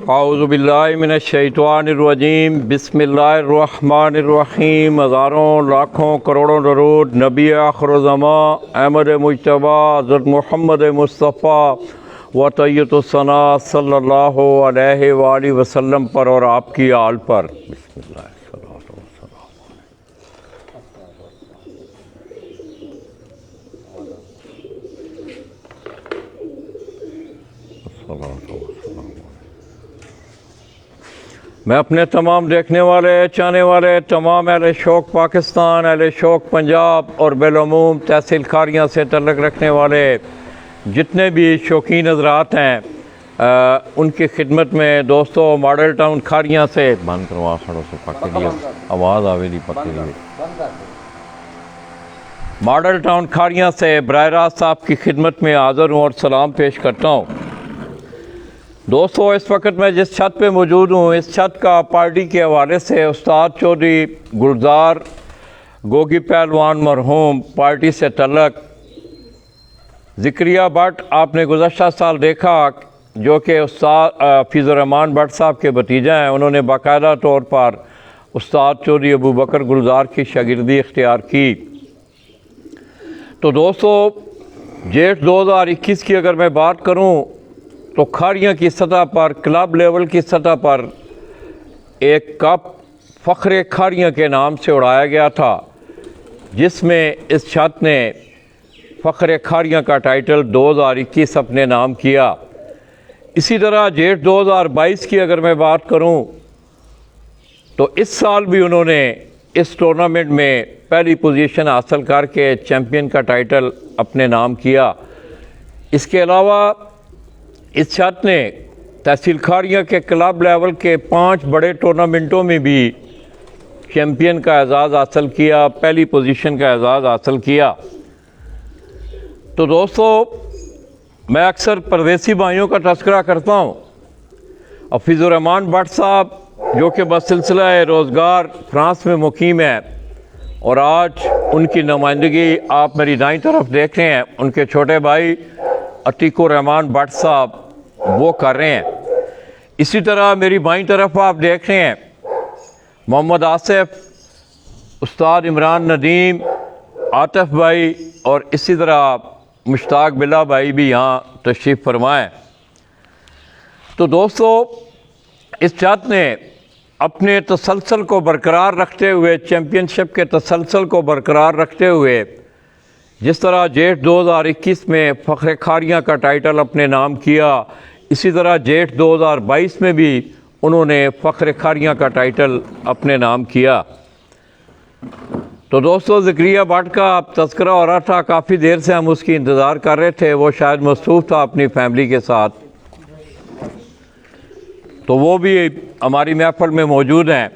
औज़ुबिल्लाहि मिनश्शैतानिर्रजीम बिस्मिल्लाहिर्रहमानिर्रहीम। हज़ारों लाखों करोड़ों दरूद नबी आखिरुज़्ज़मा अहमद मुज्तबा हज़रत मोहम्मद मुस्तफ़ा व तय्यतुस्सना सल्लल्लाहु अलैहि वालैहि वसल्लम पर और आपकी आल पर। बिस्मिल्लाह। मैं अपने तमाम देखने वाले चाहने वाले तमाम अहले शौक़ पाकिस्तान, अहले शौक़ पंजाब और बेलूम तहसील खारियाँ से तल्लुक़ रखने वाले जितने भी शौकीन हज़रात हैं उनकी खिदमत में दोस्तों मॉडल टाउन खारियाँ से बंद करवा खड़ो से पक्के लिए आवाज़ आवेली पक्के लिए मॉडल टाउन खारियाँ से बराह रास्त आपकी खिदमत में हाज़िर हूँ और सलाम पेश करता हूँ। दोस्तों इस वक्त मैं जिस छत पे मौजूद हूँ इस छत का पार्टी के हवाले से उस्ताद चौधरी गुलजार गोगी पहलवान मरहूम पार्टी से तल्लक ज़िक्रिया भट्ट आपने गुज़श्ता साल देखा जो कि उस्ताद फ़ैज़ुर्रहमान भट्ट साहब के भतीजा हैं। उन्होंने बाकायदा तौर पर उस्ताद चौधरी अबू बकर गुलजार की शागिर्दी इख्तियार की। तो दोस्तों जेठ 2021 की अगर मैं बात करूँ तो खारियाँ की सतह पर क्लब लेवल की सतह पर एक कप फ़ख्र खारियाँ के नाम से उड़ाया गया था जिसमें इस छत ने फ़ख्र खारियाँ का टाइटल 2021 अपने नाम किया। इसी तरह जेठ 2022 की अगर मैं बात करूं तो इस साल भी उन्होंने इस टूर्नामेंट में पहली पोजीशन हासिल करके चैम्पियन का टाइटल अपने नाम किया। इसके अलावा इस छत ने तहसील खारियाँ के क्लब लेवल के 5 बड़े टूर्नामेंटों में भी चैम्पियन का एजाज़ हासिल किया, पहली पोजीशन का एजाज़ हासिल किया। तो दोस्तों मैं अक्सर परदेसी भाइयों का तज़किरा करता हूँ और फ़ैज़ुर्रहमान भट्ट साहब जो कि बसिलसिला रोज़गार फ़्रांस में मुकीम है और आज उनकी नुमाइंदगी आप मेरी दाईं तरफ देख रहे हैं, उनके छोटे भाई अतीकुर रहमान भट्ट साहब वो कर रहे हैं। इसी तरह मेरी बाईं तरफ आप देख रहे हैं मोहम्मद आसिफ, उस्ताद इमरान नदीम, आतिफ भाई और इसी तरह मुश्ताक बिल्ला भाई भी यहाँ तशरीफ़ फरमाएँ। तो दोस्तों इस छत ने अपने तसलसल को बरकरार रखते हुए चैम्पियनशिप के तसलसल को बरकरार रखते हुए जिस तरह जेठ 2021 में फ़ख्र खारियाँ का टाइटल अपने नाम किया, इसी तरह जेठ 2022 में भी उन्होंने फ़ख्र खारियाँ का टाइटल अपने नाम किया। तो दोस्तों ज़िक्रिया भट्ट का तज़किरा हो रहा था, काफ़ी देर से हम उसकी इंतज़ार कर रहे थे, वो शायद मसरूफ़ था अपनी फैमिली के साथ, तो वो भी हमारी महफ़िल में मौजूद हैं।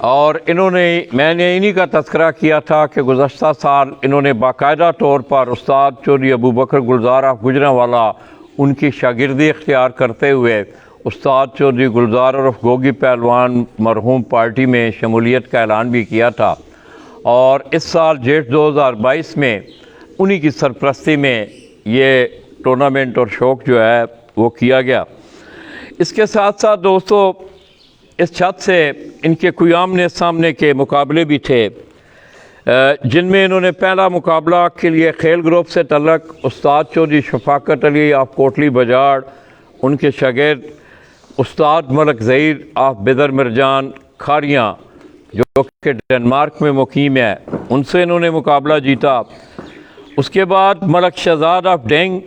और मैंने इन्हीं का तज़किरा किया था कि गुज़श्ता साल इन्होंने बाकायदा तौर पर उस्ताद चौधरी अबू बकर गुलजार ऑफ गुजरांवाला उनकी शागिर्दी इख्तियार करते हुए उस्ताद चौधरी गुलजार और गोगी पहलवान मरहूम पार्टी में शमूलियत का ऐलान भी किया था। और इस साल जेठ 2022 में उन्हीं की सरपरस्ती में ये टूर्नामेंट और शौक़ जो है वो किया गया। इसके साथ साथ दोस्तों इस छत से इनके कोई आमने सामने के मुकाबले भी थे जिनमें इन्होंने पहला मुकाबला के लिए खेल ग्रुप से तल्लक उस्ताद चौधरी शफाकत अली ऑफ कोटली बजाड़, उनके शागिर्द उस्ताद मलक ज़हीर ऑफ बिदर मिर्जान खारियाँ जो कि डेनमार्क में मुकीम है, उनसे इन्होंने मुकाबला जीता। उसके बाद मलक शहजाद ऑफ डेंग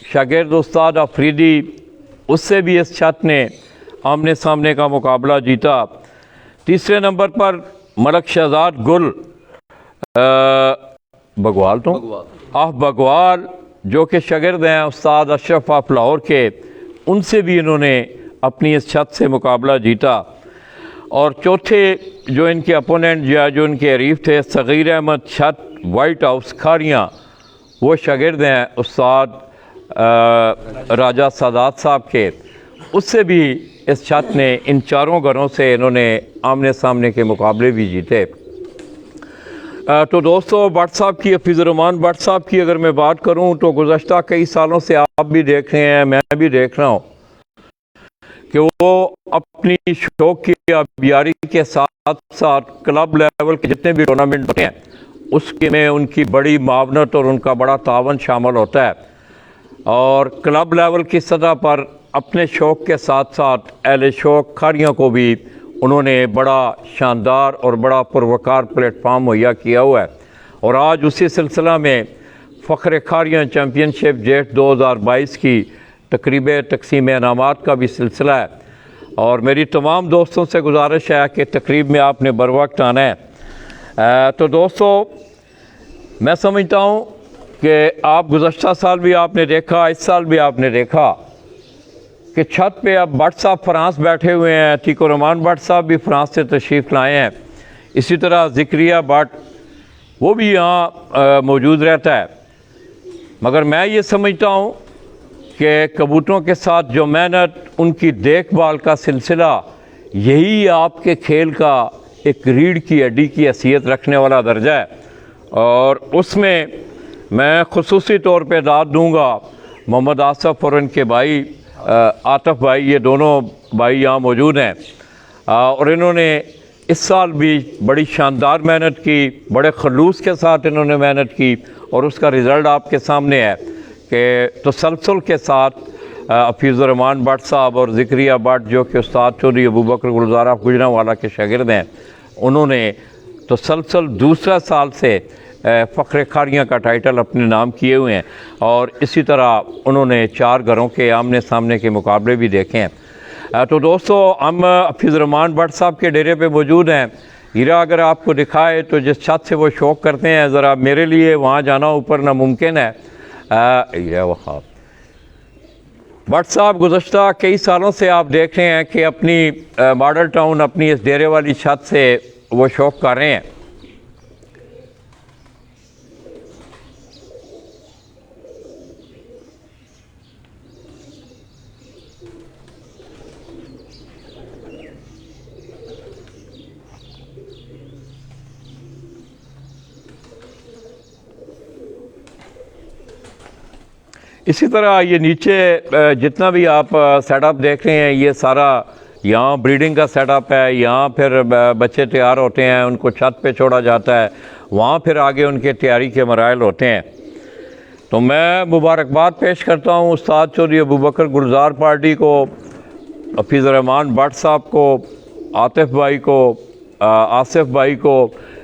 शागिर्द उस्ताद अफरीदी, उससे भी इस छत ने आमने सामने का मुकाबला जीता। तीसरे नंबर पर मलक शहजाद गुल बगवाल ऑफ बगवाल जो कि शागिर्द हैं उस्ताद अशरफ ऑफ लाहौर के, उनसे भी इन्होंने अपनी इस छत से मुकाबला जीता। और चौथे जो इनके अपोनेंट या जो इनके हरीफ थे सगीर अहमद छत वाइट हाउस खारियाँ, वो शागिर्द हैं उस्ताद राजा सादात साहब के, उससे भी इस छत ने इन चारों घरों से इन्होंने आमने सामने के मुकाबले भी जीते। तो दोस्तों भट्ट साहब की फ़ैज़ुर्रहमान भट्ट साहब की अगर मैं बात करूं तो गुज़श्ता कई सालों से आप भी देख रहे हैं, मैं भी देख रहा हूं कि वो अपनी शौक की अबियारी के साथ साथ क्लब लेवल के जितने भी टूर्नामेंट होते हैं उसके में उनकी बड़ी मावनत और उनका बड़ा तावन शामिल होता है। और क्लब लेवल की सतह पर अपने शौक़ के साथ साथ अहले शौक़ खारियों को भी उन्होंने बड़ा शानदार और बड़ा पुरवकार प्लेटफार्म मुहैया किया हुआ है। और आज उसी सिलसिला में फ़ख्र खारियाँ चैम्पियनशिप जेठ 2022 की तकरीब तकसीम इनामात का भी सिलसिला है। और मेरी तमाम दोस्तों से गुजारिश है कि तकरीब में आपने बर वक्त आना है। तो दोस्तों, मैं समझता हूँ कि आप गुज़श्ता साल भी आपने देखा, इस साल भी आपने देखा कि छत पे अब भट्ट साहब फ्रांस बैठे हुए हैं, अतीक रहमान भट्ट साहब भी फ्रांस से तशरीफ़ लाए हैं। इसी तरह ज़िक्रिया भट्ट वो भी यहाँ मौजूद रहता है। मगर मैं ये समझता हूँ कि कबूतरों के साथ जो मेहनत, उनकी देखभाल का सिलसिला, यही आपके खेल का एक रीढ़ की हड्डी की हैसियत रखने वाला दर्जा है। और उसमें मैं ख़ुसूसी तौर पे दाद दूँगा मोहम्मद आसफ़ और इनके भाई आतफ़ भाई, ये दोनों भाई यहाँ मौजूद हैं। और इन्होंने इस साल भी बड़ी शानदार मेहनत की, बड़े खलूस के साथ इन्होंने मेहनत की और उसका रिज़ल्ट आपके सामने है कि तसलसल के साथ हफीज़ुर्रहमान भट्ट साहब और ज़िक्रिया भट्ट जो कि उस्ताद चौधरी अबू बकर गुलज़ार गुजरांवाला के शागिर्द हैं, उन्होंने तसलसल दूसरा साल से फ़ख्र खारियाँ का टाइटल अपने नाम किए हुए हैं। और इसी तरह उन्होंने 4 घरों के आमने सामने के मुकाबले भी देखे हैं। तो दोस्तों, हम हफीज़ुर्रहमान भट्ट साहब के डेरे पे मौजूद हैं। हीरा अगर आपको दिखाए तो जिस छत से वो शौक़ करते हैं, ज़रा मेरे लिए वहाँ जाना ऊपर नामुमकिन है। हीरा वहाँ भट्ट साहब गुज़श्ता कई सालों से आप देख रहे हैं कि अपनी मॉडल टाउन, अपनी इस डेरे वाली छत से वो शौक़ कर रहे हैं। इसी तरह ये नीचे जितना भी आप सेटअप देख रहे हैं, ये सारा यहाँ ब्रीडिंग का सेटअप है। यहाँ फिर बच्चे तैयार होते हैं, उनको छत पे छोड़ा जाता है, वहाँ फिर आगे उनके तैयारी के मराइल होते हैं। तो मैं मुबारकबाद पेश करता हूँ उस्ताद चौधरी अबू बकर गुलज़ार पार्टी को, हफीज़ुर्रहमान भट्ट साहब को, आतिफ़ भाई को, आसिफ़ भाई को,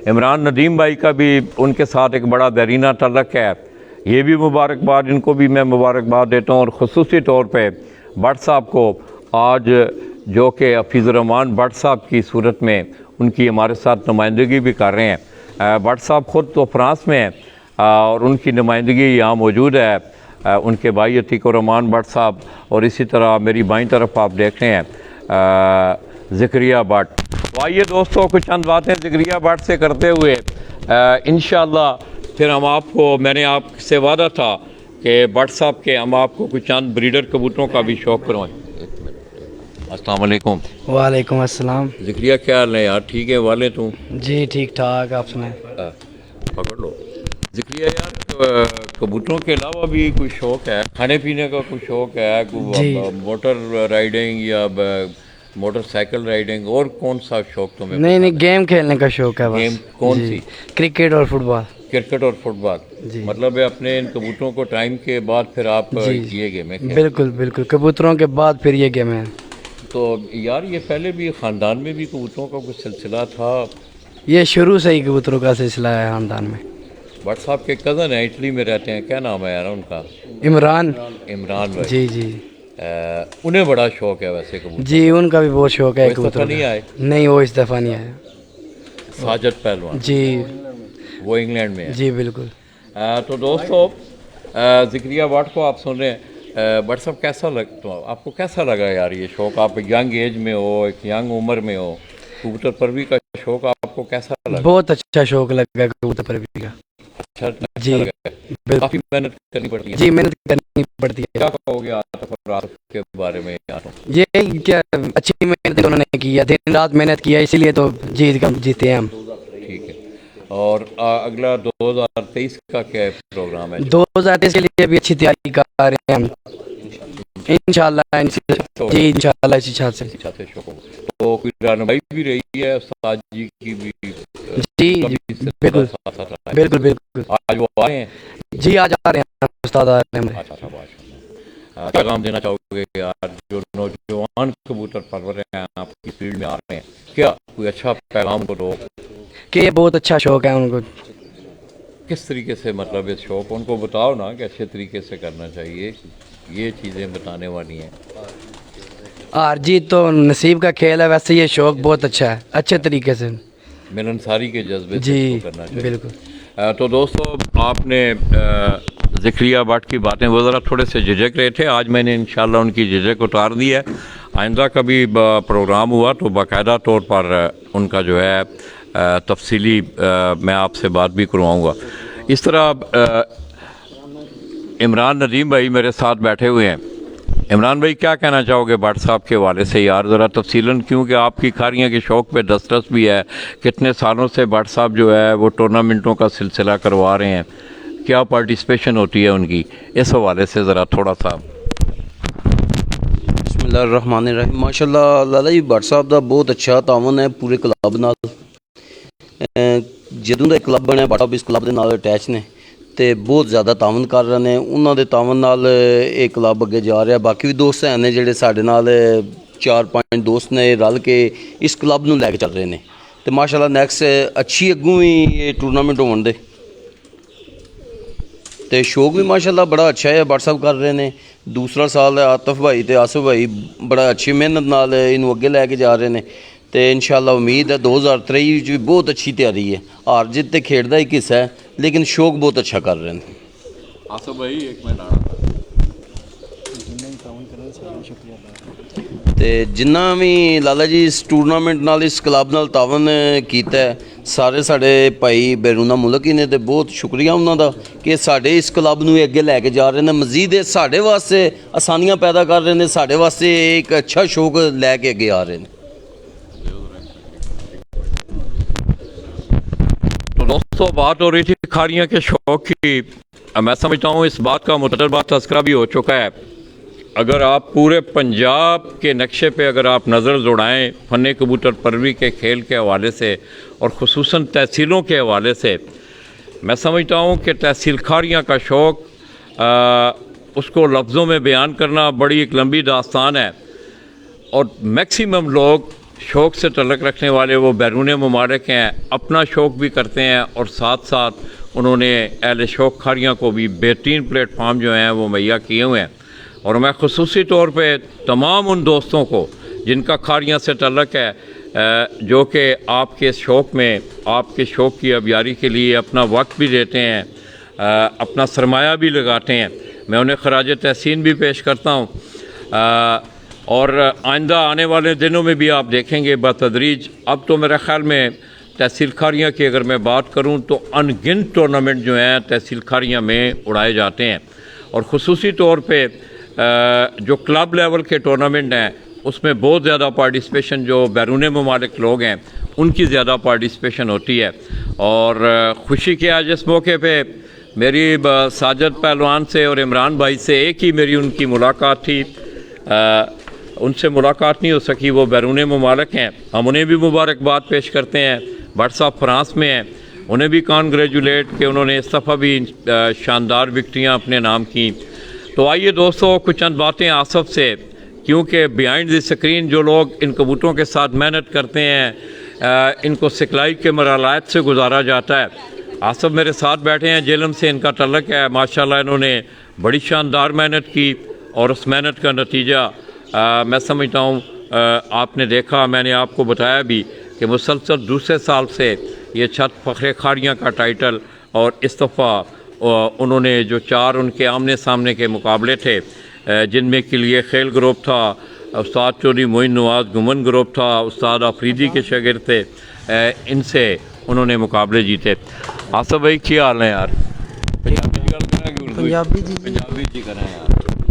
इमरान नदीम भाई का भी उनके साथ एक बड़ा देरीना तल्लक़ है। ये भी मुबारकबाद, इनको भी मैं मुबारकबाद देता हूँ। और ख़ुसूसी तौर पे भट्ट साहब को आज, जो कि हफीज़ुर्रहमान भट्ट साहब की सूरत में उनकी हमारे साथ नुमाइंदगी भी कर रहे हैं। भट्ट साहब ख़ुद तो फ्रांस में हैं और उनकी नुमाइंदगी यहाँ मौजूद है, उनके भाई अतीकुर्रहमान भट्ट साहब। और इसी तरह मेरी बाईं तरफ आप देख रहे हैं ज़िक्रिया भट्ट। तो आइए दोस्तों, कुछ चंद बातें ज़िक्रिया भट्ट से करते हुए इंशाअल्लाह फिर हम आपको, मैंने आपसे वादा था कि भट्ट साहब के हम आपको कुछ चंद ब्रीडर कबूतरों का भी शौक़ करवाएं। अस्सलाम वालेकुम। वालेकुम अस्सलाम। ज़िक्रिया क्या हाल है यार, ठीक है वाले तू? जी ठीक ठाक, आप सुनाएं। पकड़ लो ज़िक्रिया यार, कबूतरों के अलावा भी कोई शौक़ है, खाने पीने का कोई शौक़ है, कोई मोटर राइडिंग या मोटरसाइकिल राइडिंग, और कौन सा शौक़ तुम्हें? नहीं, गेम खेलने का शौक़ है बस। गेम कौन सी? क्रिकेट और फुटबॉल। क्रिकेट और फुटबॉल, मतलब है अपने इन कबूतरों को टाइम के बाद फिर आप ये गेम है? बिल्कुल बिल्कुल, कबूतरों के बाद फिर ये गेम है। तो यार ये पहले भी ख़ानदान में भी कबूतरों का कुछ सिलसिला था? ये शुरू से ही कबूतरों का सिलसिला है ख़ानदान में। भट्ट साहब के कज़न हैं, इटली में रहते हैं, क्या नाम है यार उनका? इमरान। इमरान भाई। जी जी। उन्हें बड़ा शौक़ है वैसे कबूतर? जी, उनका भी बहुत शौक़ है कबूतर। नहीं आए? नहीं, वो इस दफ़ा नहीं आया। साजिद पहलवान जी, वो इंग्लैंड में है। जी बिल्कुल। तो दोस्तों, ज़िक्रिया भट्ट को आप सुन रहे हैं। भट्ट साहब कैसा तो आपको कैसा लगा यार ये शौक़? आप यंग एज में हो, एक यंग उम्र में हो, कबूतर परवी का शौक़ आपको कैसा लगा? बहुत अच्छा शौक़ लगा कबूतर परवी का। अच्छा जी, काफ़ी मेहनत करनी पड़ती है। जी, मेहनत करनी पड़ती है। क्या कहोगे आतिफ़ के बारे में? ये क्या अच्छी मेहनत उन्होंने की है, दिन रात मेहनत की है, इसीलिए तो जीते हैं हम। ठीक है। और अगला 2023 का क्या प्रोग्राम है? 2023 के लिए भी अच्छी तैयारी कर रहे हैं हम। इंशाल्लाह जी इंशाल्लाह इसी छत से। अच्छा से शौक हो। तो कोई रहनुमाई भी रही है उस्ताद जी की भी? जी जी बिल्कुल बिल्कुल बिल्कुल। आज वो आए हैं? जी आज आ रहे हैं उस्ताद आ रहे हैं हमारे। अच्छा माशाल्लाह। पैगाम देना चाहोगे यार जो नौजवान कबूतर परवर हैं आपकी फील्ड में आ रहे हैं, क्या कोई अच्छा पैगाम को दो कि ये बहुत अच्छा शौक है उनको। किस तरीके से, मतलब इस शौक उनको बताओ ना कि अच्छे तरीके से करना चाहिए, ये चीज़ें बताने वाली हैं। हार जीत तो नसीब का खेल है, वैसे ये शौक बहुत अच्छा है, अच्छे तरीके से मिलनसारी के जज्बे से जी इसको करना चाहिए। बिल्कुल। तो दोस्तों आपने ज़िक्रिया भट्ट की बातें वो ज़रा थोड़े से झिझक रहे थे, आज मैंने इंशाल्लाह उनकी झिझक उतार दी है। आइंदा कभी प्रोग्राम हुआ तो बाकायदा तौर पर उनका जो है तफसीली मैं आपसे बात भी करवाऊँगा। इस तरह इमरान नदीम भाई मेरे साथ बैठे हुए हैं। इमरान भाई क्या कहना चाहोगे भट्ट साहब के हवाले से यार ज़रा तफसीलन, क्योंकि आपकी खारियाँ के शौक़ पे दस्तरस भी है, कितने सालों से भट्ट साहब जो है वो टूर्नामेंटों का सिलसिला करवा रहे हैं, क्या पार्टिसिपेशन होती है उनकी, इस हवाले से ज़रा थोड़ा सा। बिस्मिल्लाहिर्रहमानिर्रहीम। माशाल्लाह लाला जी भट्ट साहब का बहुत अच्छा तावन है पूरे क्लब नाल। ਜਦੋਂ ਦਾ क्लब ਬਣਿਆ भट्ट साहब इस क्लब के नाल अटैच ने ਤੇ बहुत ज़्यादा ਤਾਵਨ कर रहे हैं। उन्होंने ਤਾਵਨ ਨਾਲ ਇਹ क्लब अगे जा रहा। बाकी भी दोस्त हैं ने ਜਿਹੜੇ ਸਾਡੇ ਨਾਲ 4-5 दोस्त ने रल के इस क्लब ਨੂੰ ਲੈ ਕੇ ਚੱਲ ਰਹੇ ਨੇ ਤੇ ਮਾਸ਼ਾਅੱਲਾ ਨੈਕਸਟ ਅੱਛੀ ਅੱਗੋਂ ਵੀ ਇਹ ਟੂਰਨਾਮੈਂਟ ਹੋਣ ਦੇ ਤੇ शौक भी माशाल्लाह बड़ा अच्छा है भट्ट साहब कर रहे हैं। दूसरा साल है आतिफ भाई ते आसिफ भाई बड़ा अच्छी मेहनत नाल इनू अगे लैके जा रहे हैं तो इंशाल्लाह उम्मीद है 2023 भी बहुत अच्छी तैयारी है। हार जित तो खेड का एक हिस्सा है लेकिन शौक बहुत अच्छा कर रहे हैं। आसिफ भाई एक मिनट तो जिन्ना भी लाला जी इस टूरनामेंट नाल इस क्लब नाल तावन कीता है सारे साढ़े भाई बैरूना मुल्क ही ने तो बहुत शुक्रिया उन्होंने कि साढ़े इस क्लब नूं अगे लैके जा रहे हैं। मजीद साढ़े वास्ते आसानियां पैदा कर रहे हैं, साढ़े वास्ते एक अच्छा शौक लैके अगे आ रहे हैं। तो दोस्तों बात हो रही थी खारियाँ के शौक़ की। मैं समझता हूँ इस बात का मुतलबा तज़किरा भी हो चुका है। अगर आप पूरे पंजाब के नक्शे पे अगर आप नज़र दौड़ाएँ फ़न कबूतर परवरी के खेल के हवाले से और ख़ुसूसन तहसीलों के हवाले से, मैं समझता हूँ कि तहसील खारियाँ का शौक़ उसको लफ्ज़ों में बयान करना बड़ी एक लंबी दास्तान है और मैक्सिमम लोग शौक़ से तल्लुक़ रखने वाले वो बैरून ममालिक हैं, अपना शौक़ भी करते हैं और साथ साथ उन्होंने अहले शौक़ खारियाँ को भी बेहतरीन प्लेटफार्म जो हैं वो मुहैया किए हुए हैं। और मैं ख़ुसूसी तौर पे तमाम उन दोस्तों को जिनका खारियाँ से तल्लुक़ है जो कि आपके शौक़ में आपके शौक़ की अबियारी के लिए अपना वक्त भी देते हैं, अपना सरमाया भी लगाते हैं, मैं उन्हें खराज तहसीन भी पेश करता हूँ। और आइंदा आने वाले दिनों में भी आप देखेंगे बतदरीज, अब तो मेरे ख़्याल में तहसील खारियाँ की अगर मैं बात करूँ तो अनगिनत टूर्नामेंट जो हैं तहसील खारियाँ में उड़ाए जाते हैं और ख़ुसूसी तौर पे जो क्लब लेवल के टूर्नामेंट हैं उसमें बहुत ज़्यादा पार्टिसिपेशन जो बैरून ममालिक लोग हैं उनकी ज़्यादा पार्टिसिपेशन होती है। और ख़ुशी की आज इस मौके पे मेरी साजिद पहलवान से और इमरान भाई से एक ही मेरी उनकी मुलाकात थी, उनसे मुलाकात नहीं हो सकी, वो बैरून ममालिक हैं, हम उन्हें भी मुबारकबाद पेश करते हैं। भट्ट साहब फ्रांस में हैं, उन्हें भी कॉन्ग्रेचुलेट कि उन्होंने इस दफ़ा भी शानदार विक्ट्रियाँ अपने नाम की। तो आइए दोस्तों कुछ चंद बातें आसिफ से, क्योंकि बिहाइंड द स्क्रीन जो लोग इन कबूतरों के साथ मेहनत करते हैं इनको सिखलाई के मराहलात से गुजारा जाता है। आसिफ मेरे साथ बैठे हैं, जेलम से इनका तल्लुक़ है। माशाल्लाह इन्होंने बड़ी शानदार मेहनत की और उस मेहनत का नतीजा मैं समझता हूँ आपने देखा, मैंने आपको बताया भी कि मुसलसल दूसरे साल से ये छत फ़ख्र खारियाँ का टाइटल और इस दफ़ा उन्होंने जो 4 उनके आमने सामने के मुकाबले थे जिनमें के लिए खेल ग्रुप था, उस्ताद चौधरी मोइन नवाज़ गुमन ग्रुप था, उस्ताद आफरीदी के शागिर्द थे, इनसे उन्होंने मुकाबले जीते। आसिफ भाई क्या हाल है यार? पंजाबी जी करें यार।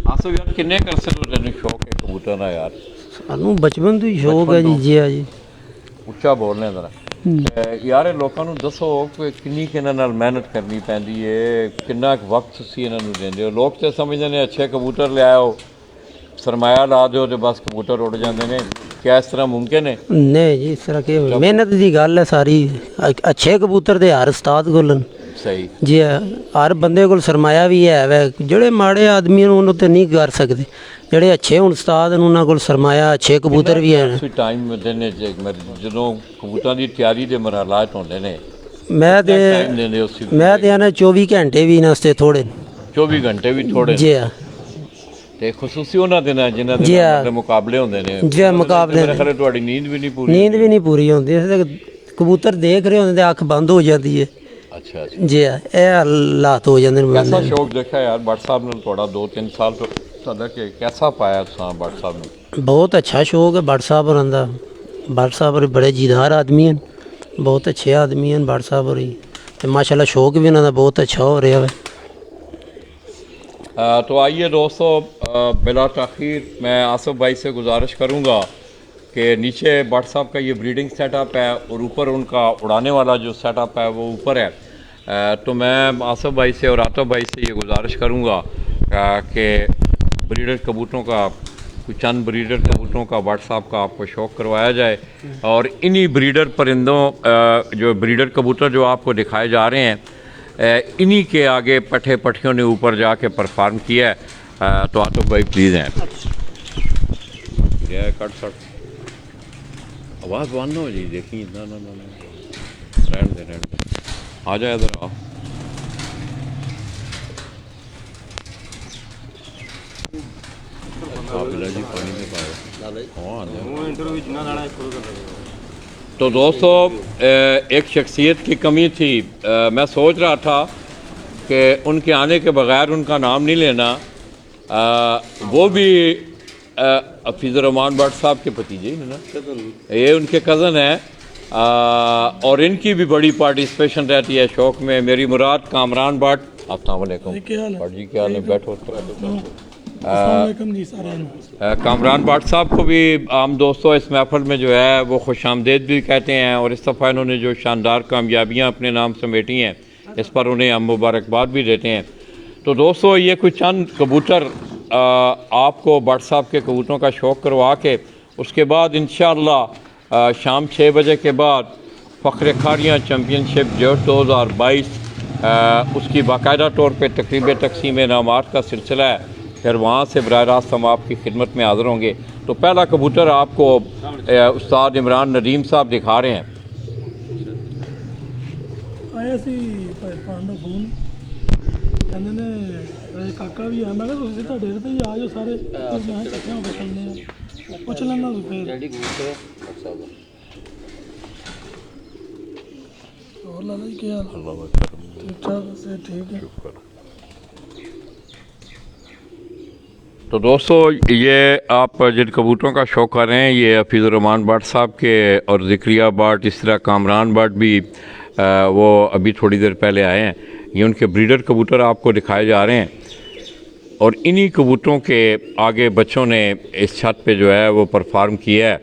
आसिफ यार किन्ने कर सकते तेन शौक है कबूतर का यार? सानू बचपन तो ही शौक है जी। जी जी ਉੱਚਾ ਬੋਲਨੇ ਜ਼ਰਾ ਯਾਰ। ਇਹ ਲੋਕਾਂ ਨੂੰ ਦੱਸੋ ਕਿ ਕਿੰਨੀ ਕਿ ਇਹਨਾਂ ਨਾਲ ਮਿਹਨਤ ਕਰਨੀ ਪੈਂਦੀ ਹੈ, ਕਿੰਨਾ ਕੁ ਵਕਤ ਤੁਸੀਂ ਇਹਨਾਂ ਨੂੰ ਦਿੰਦੇ ਹੋ। ਲੋਕ ਤਾਂ ਸਮਝਦੇ ਨੇ ਅੱਛੇ ਕਬੂਤਰ ਲਿਆਓ सरमाया ला दो तो बस कबूतर उड़ जाते हैं, क्या इस तरह मुमकिन है? नहीं जी इस तरह के मेहनत की गल है सारी। अच्छे कबूतर दे हर उस्ताद कोल सही। जी हर बंदे कोल सरमाया भी है वै जेड़े माड़े आदमी उन्होंने तो नहीं कर सकते, जेड़े अच्छे हुण उस्ताद न उन्होंने कोल सरमाया अच्छे कबूतर भी हैं। उसी टाइम दिन जो कबूतर की तैयारी के मरहलात होंगे ने, मैं ते टाइम देंगे उसी मैं ते आना 24 घंटे भी इन्हां वास्ते थोड़े 24 घंटे भी थोड़े जी हाँ ते खसूसी उन्हां दिनां जिन्हां जी हाँ। दे मुकाबले होंदे ने, जी हाँ, मुकाबले मेरे ख्याल तुहाडी नींद भी नहीं पूरी नींद भी नहीं पूरी होंदी, कबूतर देख रहे होंदे ते अख बंद हो जाती है। अच्छा अच्छा। जी हाँ ये हालात हो जाते हैं। कैसा शौक देखा यार भट्ट साहब ने थोड़ा 2-3 साल तो सादा के कैसा पाया तुसां भट्ट साहब ने? बहुत अच्छा शौक है भट्ट साहब होरां दा। भट्ट साहब होर बड़े जीदार आदमी हैं, बहुत अच्छे आदमी हैं भट्ट साहब होरी ते माशाल्लाह शौक भी उन्हां दा बहुत अच्छा हो रहा है। तो आइए दोस्तों, बिला तख़ीर मैं आसिफ भाई से गुजारिश करूँगा कि नीचे भट्ट साहब का ये ब्रीडिंग सेटअप है और ऊपर उनका उड़ाने वाला जो सेटअप है वो ऊपर है। तो मैं आसिफ भाई से और आतिफ भाई से ये गुजारिश करूँगा कि ब्रीडर कबूतरों का कुछ चंद ब्रीडर कबूतरों का भट्ट साहब का आपको शौक़ करवाया जाए और इन्हीं ब्रीडर परिंदों जो ब्रीडर कबूतर जो आपको दिखाए जा रहे हैं इन्हीं के आगे पट्ठे पट्टियों ने ऊपर जाके परफॉर्म किया है। तो आतिफ भाई प्लीज़ हैं कट सट आवाज़ बंद हो जी, देखिए ना ना ना रहने दे आ जाए इधर आओ। जी पानी में तो दोस्तों एक शख्सियत की कमी थी। मैं सोच रहा था कि उनके आने के बगैर उनका नाम नहीं लेना। वो भी हफीज़ुर्रहमान भट्ट साहब के भतीजे है ना, ये उनके कज़न हैं और इनकी भी बड़ी पार्टिसिपेशन रहती है शौक़ में। मेरी मुराद कामरान भट्ट। अस्सलाम वालेकुम भट्ट जी, क्या हाल है? बैठो। कामरान भट्ट साहब को भी आम दोस्तों इस महफल में जो है वो खुश आमदेद भी कहते हैं और इस दफ़ा इन्होंने जो शानदार कामयाबियाँ अपने नाम समेटी हैं इस पर उन्हें हम मुबारकबाद भी देते हैं। तो दोस्तों ये कुछ चंद कबूतर आपको भट्ट साहब के कबूतरों का शौक़ करवा के उसके बाद इंशाअल्लाह शाम 6 बजे के बाद फ़ख्र खारियाँ चैम्पियनशिप जो 2022 उसकी बाकायदा तौर पर तकरीब तकसीम इनामात का सिलसिला है। फिर वहाँ से बराह रास्त हम आपकी खिदमत में हाज़िर होंगे। तो पहला कबूतर आपको उस्ताद इमरान नदीम साहब दिखा रहे हैं। आया सी भाईपान का फोन कहते ने काका भी है, मैं ਤੁਹਾਡੇ ਤੇ ਹੀ ਆ ਜਾਓ ਸਾਰੇ, ਮੈਂ ਇਕੱਠੇ ਹੋ ਕੇ ਚੱਲਦੇ ਆ ਪੁੱਛ ਲੈਣਾ ਫਿਰ ਹੋਰ ਲਾਲਾ जी क्या हाल? ठीक ठाक से ठीक है। तो दोस्तों ये आप जिन कबूतरों का शौक़ कर रहे हैं ये हफीज़ुर्रहमान भट्ट साहब के और ज़िक्रिया भट्ट इस तरह कामरान भट्ट भी वो अभी थोड़ी देर पहले आए हैं। ये उनके ब्रीडर कबूतर आपको दिखाए जा रहे हैं और इन्हीं कबूतरों के आगे बच्चों ने इस छत पे जो है वो परफॉर्म किया है।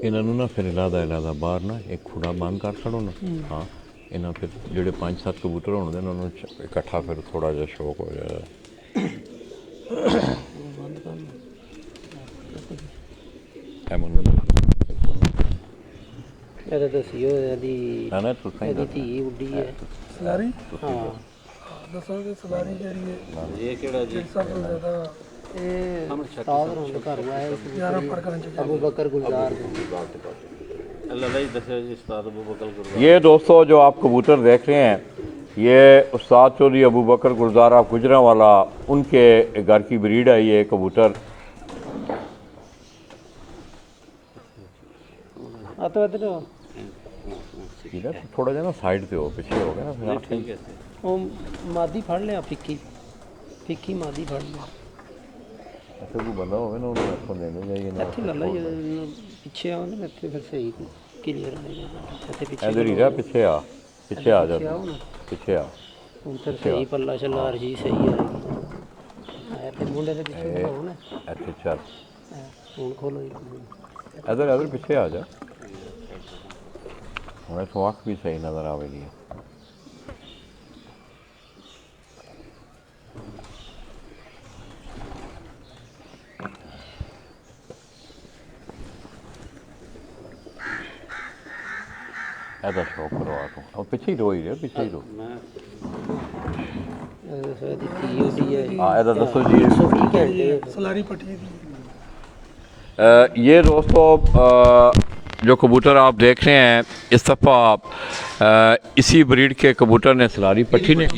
इन्होंने ना फिर इलादा बाहर ना एक खुड़ा बंद कर छड़ो ना। हाँ इन्होंने फिर जोड़े 5-7 कबूतर होने उन्होंने इकट्ठा फिर थोड़ा जहा शौक हो जाए। ਇਹਦਾ ਦੱਸਿਓ ਇਹਦੀ ਧੀ ਉੱਡੀ ਹੈ सलारी ਹਾਂ ਦੱਸੋਗੇ ਸਲਾਰੀ ਜਿਹੜੀ ਹੈ ਇਹ ਕਿਹੜਾ ਜੀ? ਸਭ ਤੋਂ ਜ਼ਿਆਦਾ ਇਹ ਉਸਤਾਦ ਹੋਰਾਂ ਦੇ ਘਰ ਆਇਆ 11 ਪਰ ਕਰਨ ਚ ਅਬੂ ਬਕਰ गुलजार ਅੱਲਾਹ ਜੀ ਦੱਸਿਓ ਜੀ ਉਸਤਾਦ ਅਬੂ ਬਕਰ ਗੁਰਦਾਰ। ये दोस्तों जो आप कबूतर देख रहे हैं ये उस्ताद चौधरी अबू बकर गुलजार आप गुजरांवाला उनके घर की ब्रीड है ये कबूतर। तो इधर इधर थोड़ा जा ना साइड पे हो, पीछे हो गया ना फिर आप ਠੀਕ ਹੈ वो मादी फड़ लिया फिक्की फिक्की मादी फड़ लिया ऐसे कोई बंदा होवे ना उन्हें आपको देने जाइए ना। ਇੱਥੇ ਲੱਲਾ ਪਿੱਛੇ ਆਉਂਦੇ ਨੇ ਇੱਥੇ ਫਿਰ ਸਹੀ ਕਲੀਅਰ ਹੋਏਗਾ ਇੱਥੇ ਪਿੱਛੇ इधर ही रहा, पीछे आ जा ਆਓ ਨਾ पीछे आ। ਹੁਣ ਤਾਂ ਸਹੀ ਪੱਲਾ ਛੱਲਾ ਰਹੀ ਸਹੀ ਆ ਆਇਆ ਤੇ ਮੁੰਡੇ ਦੇ ਪਿੱਛੇ ਬਣਾਓ ਨਾ ऐसे चल ਹੁਣ ਖੋਲੋ इधर पीछे आ जा। हमें तो आँख भी सही नज़र आवेगी। ਇਹਦਾ ਸ਼ੌਕ ਕਰਵਾ ਤੂੰ ਉਹ ਪਿੱਛੇ ਹੀ ਰੋਈ ਰਿਹਾ ਪਿੱਛੇ ਹੀ ਰੋ हाँ ਇਹਦਾ ਦੱਸੋ ਜੀ सलारी पट्टी दी ये दोस्तों जो कबूतर आप देख रहे हैं इस दफ़ा इसी ब्रीड के कबूतर ने सलारी पट्टी ने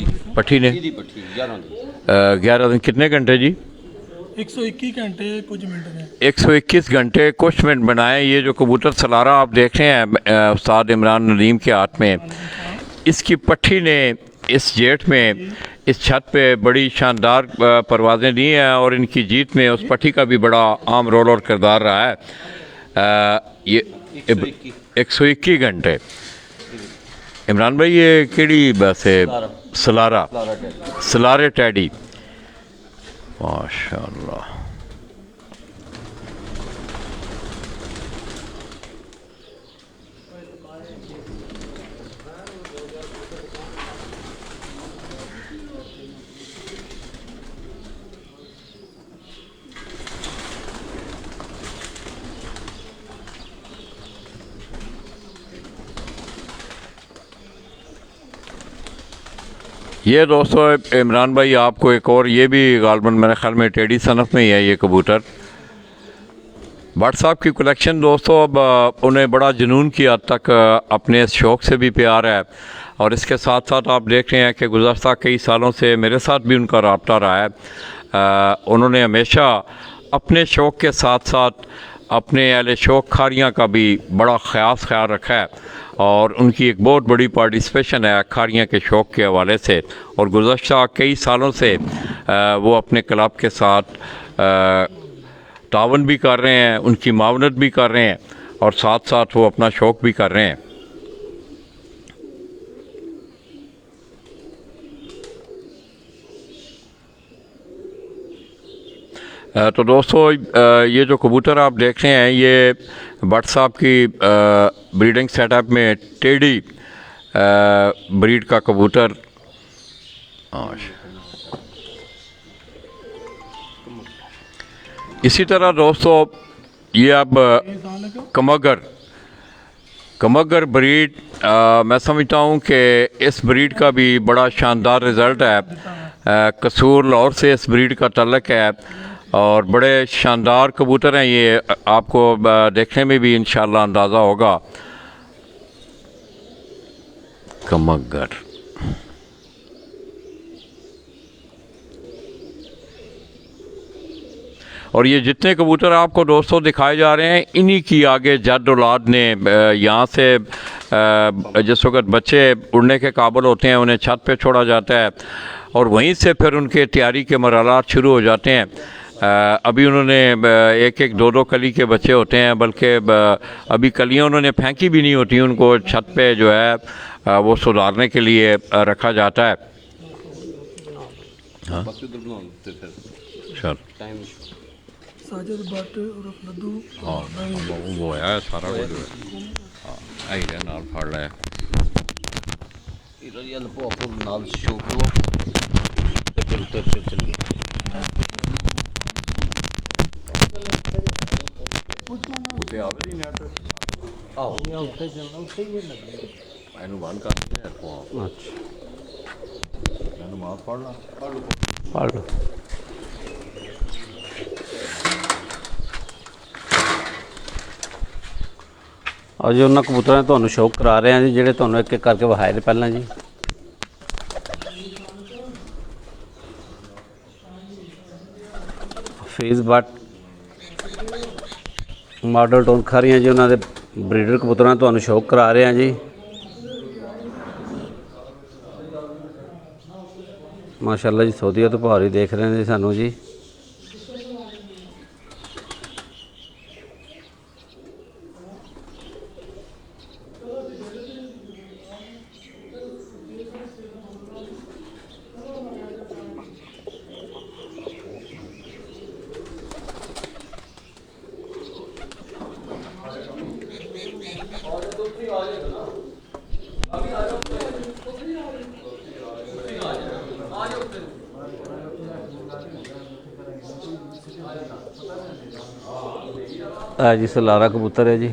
11 दिन कितने घंटे जी 121 घंटे कुछ मिनट में 121 घंटे कुछ मिनट बनाए। ये जो कबूतर सलारा आप देख रहे हैं उस्ताद इमरान नदीम के हाथ में, इसकी पट्टी ने इस जेठ में इस छत पे बड़ी शानदार परवाज़ें दी हैं और इनकी जीत में उस पट्टी का भी बड़ा अहम रोल और किरदार रहा है। ये 121 घंटे। इमरान भाई ये केड़ी बस है? सलारे टैडी माशाअल्लाह। ये दोस्तों इमरान भाई आपको एक और ये भी गालबन मेरे ख्याल में टेडी सनफ में ही है ये कबूतर। भट्ट साहब की कलेक्शन दोस्तों अब उन्हें बड़ा जुनून की हद तक अपने इस शौक़ से भी प्यार है और इसके साथ साथ आप देख रहे हैं कि गुज़श्ता कई सालों से मेरे साथ भी उनका रब्ता रहा है। उन्होंने हमेशा अपने शौक़ के साथ साथ अपने अहले शौक़ खारियाँ का भी बड़ा ख्याल रखा है और उनकी एक बहुत बड़ी पार्टिसिपेशन है खारियाँ के शौक़ के हवाले से और गुज़श्ता कई सालों से वो अपने क्लब के साथ तावन भी कर रहे हैं, उनकी मावनत भी कर रहे हैं और साथ साथ वो अपना शौक़ भी कर रहे हैं। तो दोस्तों ये जो कबूतर आप देख रहे हैं ये भट्ट साहब की ब्रीडिंग सेटअप में टेडी ब्रीड का कबूतर। इसी तरह दोस्तों ये अब कमगर ब्रीड मैं समझता हूँ कि इस ब्रीड का भी बड़ा शानदार रिज़ल्ट है। कसूर लाहौर से इस ब्रीड का तल्लक है और बड़े शानदार कबूतर हैं ये, आपको देखने में भी इंशाल्लाह अंदाज़ा होगा। कमगर और ये जितने कबूतर आपको दोस्तों दिखाए जा रहे हैं इन्हीं की आगे जद औलाद ने यहाँ से जिस वक्त बच्चे उड़ने के काबिल होते हैं उन्हें छत पे छोड़ा जाता है और वहीं से फिर उनके तैयारी के मरहलात शुरू हो जाते हैं। अभी उन्होंने एक एक दो कली के बच्चे होते हैं, बल्कि अभी कलियां उन्होंने फेंकी भी नहीं होती, उनको छत पे जो है वो सुधारने के लिए रखा जाता है। हाँ चल साजिद भट्ट और लड्डू हाँ वो है सारा कुछ हाँ आई है नाल फाड़ रहा है नाल शो ਉੱਤੇ ਆਵੇ ਦੀ ਨੈਟ ਆਹੋ ਉੱਤੇ ਚੱਲਣਾ ਉੱਤੇ ਹੀ ਲੱਗਣਾ ਇਹਨੂੰ ਬੰਦ ਕਰ ਦਿੰਦੇ ਆ ਕੋ ਅੱਛਾ ਇਹਨੂੰ ਮਾਰ ਫੜ ਲਾ ਫੜ ਲਓ ਅੱਜ ਉਹਨਾਂ ਕਬੂਤਰਾਂ ਨੇ ਤੁਹਾਨੂੰ ਸ਼ੌਕ ਕਰਾ ਰਹੇ ਹਾਂ ਜੀ ਜਿਹੜੇ ਤੁਹਾਨੂੰ ਇੱਕ ਇੱਕ ਕਰਕੇ ਵਿਖਾਏ ਨੇ ਪਹਿਲਾਂ ਜੀ। ਫੇਸ ਬਟ ਮਾਡਲ ਟੋਨ ਖਾਰੀਆਂ ਜੀ ਉਹਨਾਂ ਦੇ ਬਰੀਡਰ ਕਬੂਤਰਾਂ ਨੇ ਤੁਹਾਨੂੰ ਸ਼ੌਕ ਕਰਾ ਰਹੇ ਹਾਂ ਜੀ। ਮਾਸ਼ਾਅੱਲਾ ਜੀ ਸੌਦੀਆ ਤੋਂ ਭਾਰੀ ਦੇਖ ਰਹੇ ਨੇ ਸਾਨੂੰ ਜੀ। जी सलारा कबूतर है जी,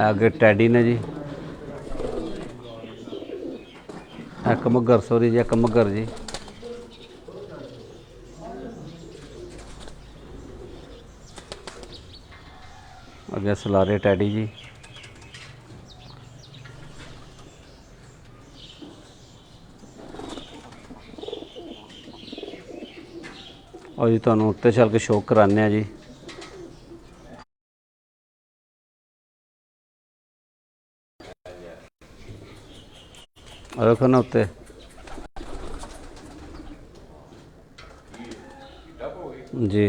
आगे टैडी ने जी, ਇੱਕ ਮੱਘਰ ਸੋਰੀ ਜੀ, ਇੱਕ ਮੱਘਰ ਜੀ। ਅੱਗੇ ਸਲਾਰੇ ਟੈਡੀ ਜੀ। और जी ਤੁਹਾਨੂੰ ਉੱਤੇ ਚੱਲ ਕੇ ਸ਼ੋਅ ਕਰਾਉਂਦੇ ਆ ਜੀ। ਦੇਖੋ ਨਾ ਉੱਤੇ जी।